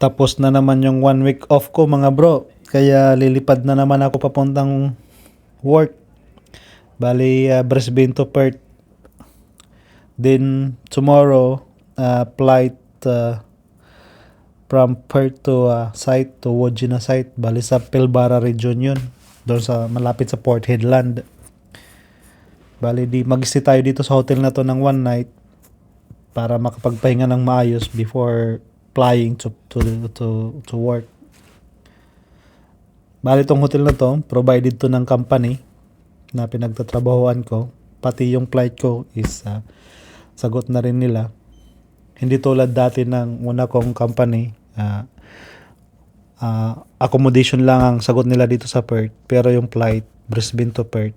Tapos na naman yung 1 week off ko mga bro. Kaya lilipad na naman ako papuntang work. Bali, Brisbane to Perth. Then tomorrow, flight from Perth to site to Wodgina site. Bali sa Pilbara region yun. Doon sa malapit sa Port Hedland. Bali di mag-stay tayo dito sa hotel na to ng 1 night para makapagpahinga ng maayos before flying to work. Bali tong hotel na to, provided to ng company na pinagtatrabahuan ko. Pati yung flight ko is sagot na rin nila. Hindi tulad dati ng una kong company, accommodation lang ang sagot nila dito sa Perth. Pero yung flight, Brisbane to Perth,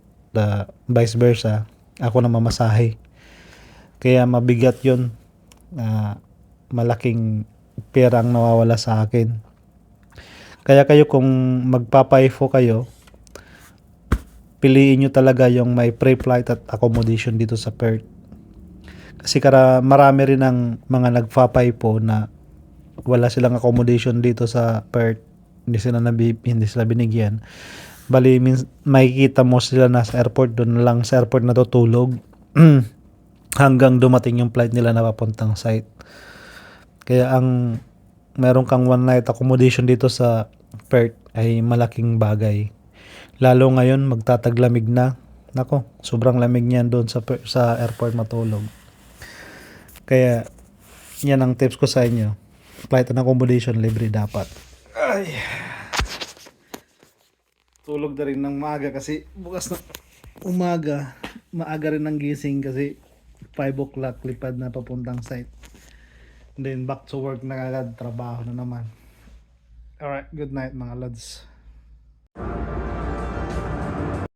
vice versa, ako na mamasahe. Kaya mabigat yun. Malaking perang nawawala sa akin. Kaya kayo kung magpapa-IFO kayo, piliin nyo talaga yung may pre-flight at accommodation dito sa Perth. Kasi marami rin ang mga nagpapa-IFO na wala silang accommodation dito sa Perth. Hindi sila binigyan. Bali, makikita mo sila nasa airport, doon lang sa airport natutulog hanggang dumating yung flight nila na papuntang site. Kaya meron kang 1 night accommodation dito sa Perth ay malaking bagay. Lalo ngayon magtataglamig na. Nako, sobrang lamig niyan doon sa airport matulog. Kaya yan ang tips ko sa inyo. Flight and accommodation libre dapat. Ay. Tulog na rin ng maaga kasi bukas na umaga, maaga rin ang gising kasi 5 o'clock lipad na papuntang site. And then back to work na agad, trabaho na naman. Alright, good night mga lads.